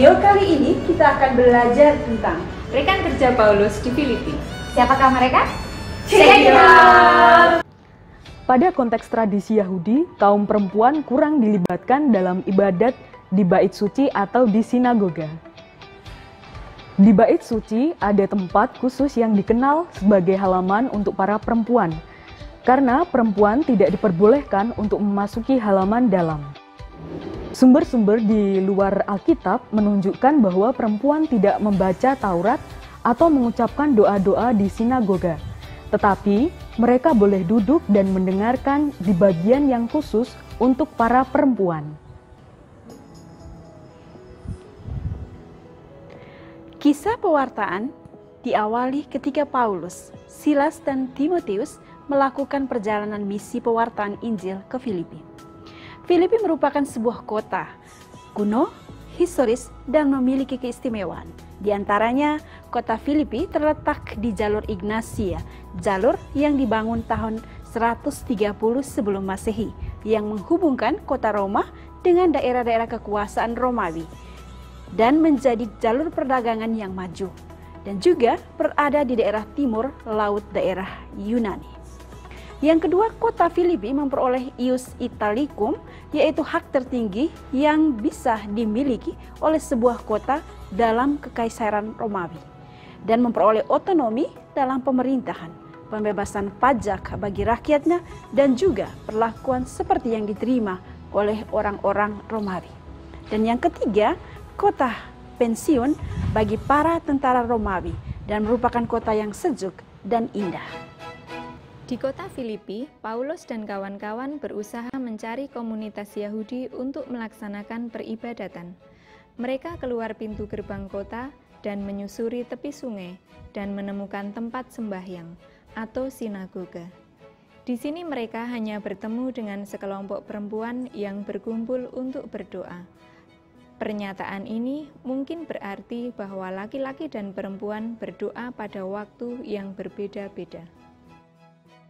video kali ini kita akan belajar tentang rekan kerja Paulus di Filipi. Siapakah mereka? Check it out! Pada konteks tradisi Yahudi, kaum perempuan kurang dilibatkan dalam ibadat di bait suci atau di sinagoga. Di bait suci ada tempat khusus yang dikenal sebagai halaman untuk para perempuan, karena perempuan tidak diperbolehkan untuk memasuki halaman dalam. Sumber-sumber di luar Alkitab menunjukkan bahwa perempuan tidak membaca Taurat atau mengucapkan doa-doa di sinagoga, tetapi mereka boleh duduk dan mendengarkan di bagian yang khusus untuk para perempuan. Kisah pewartaan diawali ketika Paulus, Silas, dan Timotius melakukan perjalanan misi pewartaan Injil ke Filipi. Filipi merupakan sebuah kota kuno, historis, dan memiliki keistimewaan. Di antaranya, kota Filipi terletak di jalur Ignatia, jalur yang dibangun tahun 130 sebelum Masehi, yang menghubungkan kota Roma dengan daerah-daerah kekuasaan Romawi, dan menjadi jalur perdagangan yang maju, dan juga berada di daerah timur laut daerah Yunani. Yang kedua, kota Filipi memperoleh ius Italicum, yaitu hak tertinggi yang bisa dimiliki oleh sebuah kota dalam kekaisaran Romawi, dan memperoleh otonomi dalam pemerintahan, pembebasan pajak bagi rakyatnya, dan juga perlakuan seperti yang diterima oleh orang-orang Romawi. Dan yang ketiga, kota pensiun bagi para tentara Romawi, dan merupakan kota yang sejuk dan indah. Di kota Filipi, Paulus dan kawan-kawan berusaha mencari komunitas Yahudi untuk melaksanakan peribadatan. Mereka keluar pintu gerbang kota dan menyusuri tepi sungai dan menemukan tempat sembahyang atau sinagoga. Di sini mereka hanya bertemu dengan sekelompok perempuan yang berkumpul untuk berdoa. Pernyataan ini mungkin berarti bahwa laki-laki dan perempuan berdoa pada waktu yang berbeda-beda.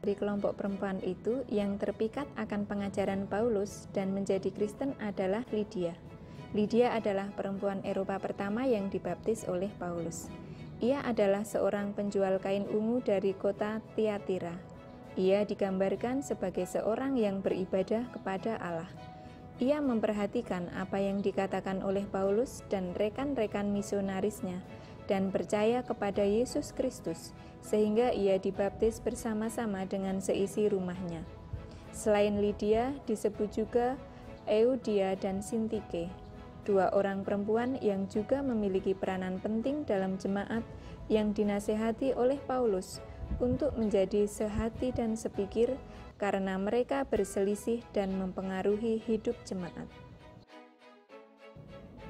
Dari kelompok perempuan itu yang terpikat akan pengajaran Paulus dan menjadi Kristen adalah Lydia. Lydia adalah perempuan Eropa pertama yang dibaptis oleh Paulus. Ia adalah seorang penjual kain ungu dari kota Tiatira. Ia digambarkan sebagai seorang yang beribadah kepada Allah. Ia memperhatikan apa yang dikatakan oleh Paulus dan rekan-rekan misionarisnya, dan percaya kepada Yesus Kristus, sehingga ia dibaptis bersama-sama dengan seisi rumahnya. Selain Lydia, disebut juga Euodia dan Sintike, dua orang perempuan yang juga memiliki peranan penting dalam jemaat yang dinasehati oleh Paulus untuk menjadi sehati dan sepikir karena mereka berselisih dan mempengaruhi hidup jemaat.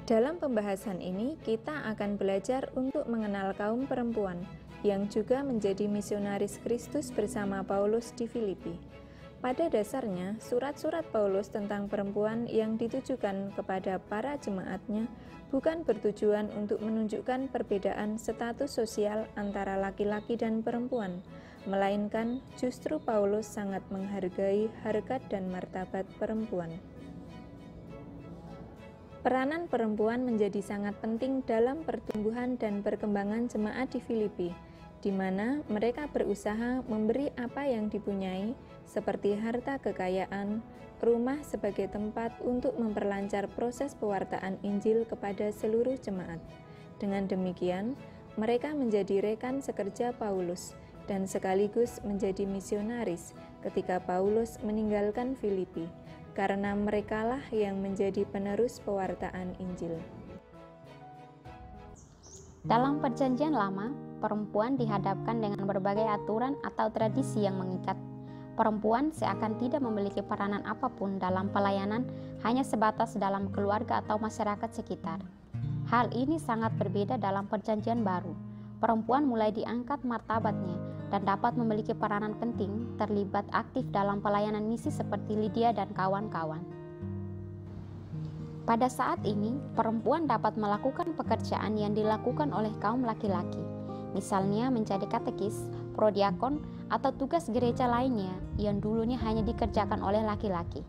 Dalam pembahasan ini, kita akan belajar untuk mengenal kaum perempuan yang juga menjadi misionaris Kristus bersama Paulus di Filipi. Pada dasarnya, surat-surat Paulus tentang perempuan yang ditujukan kepada para jemaatnya bukan bertujuan untuk menunjukkan perbedaan status sosial antara laki-laki dan perempuan, melainkan justru Paulus sangat menghargai harkat dan martabat perempuan. Peranan perempuan menjadi sangat penting dalam pertumbuhan dan perkembangan jemaat di Filipi, di mana mereka berusaha memberi apa yang dipunyai, seperti harta kekayaan, rumah sebagai tempat untuk memperlancar proses pewartaan Injil kepada seluruh jemaat. Dengan demikian, mereka menjadi rekan sekerja Paulus dan sekaligus menjadi misionaris ketika Paulus meninggalkan Filipi, karena merekalah yang menjadi penerus pewartaan Injil. Dalam Perjanjian Lama, perempuan dihadapkan dengan berbagai aturan atau tradisi yang mengikat. Perempuan seakan tidak memiliki peranan apapun dalam pelayanan, hanya sebatas dalam keluarga atau masyarakat sekitar. Hal ini sangat berbeda dalam Perjanjian Baru. Perempuan mulai diangkat martabatnya dan dapat memiliki peranan penting, terlibat aktif dalam pelayanan misi seperti Lydia dan kawan-kawan. Pada saat ini, perempuan dapat melakukan pekerjaan yang dilakukan oleh kaum laki-laki, misalnya menjadi katekis, prodiakon, atau tugas gereja lainnya yang dulunya hanya dikerjakan oleh laki-laki.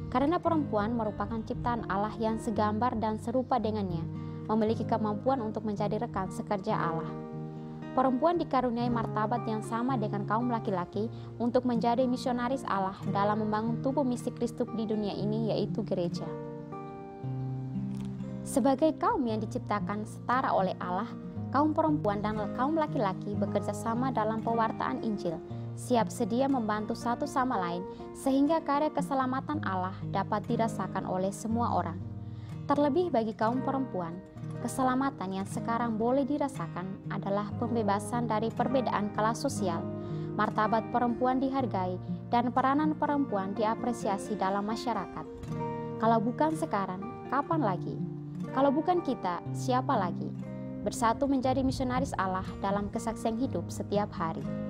Karena perempuan merupakan ciptaan Allah yang segambar dan serupa dengannya, memiliki kemampuan untuk menjadi rekan sekerja Allah. Perempuan dikaruniai martabat yang sama dengan kaum laki-laki untuk menjadi misionaris Allah dalam membangun tubuh misi Kristus di dunia ini, yaitu gereja. Sebagai kaum yang diciptakan setara oleh Allah, kaum perempuan dan kaum laki-laki bekerja sama dalam pewartaan Injil, siap sedia membantu satu sama lain sehingga karya keselamatan Allah dapat dirasakan oleh semua orang. Terlebih bagi kaum perempuan, keselamatan yang sekarang boleh dirasakan adalah pembebasan dari perbedaan kelas sosial, martabat perempuan dihargai, dan peranan perempuan diapresiasi dalam masyarakat. Kalau bukan sekarang, kapan lagi? Kalau bukan kita, siapa lagi? Bersatu menjadi misionaris Allah dalam kesaksian hidup setiap hari.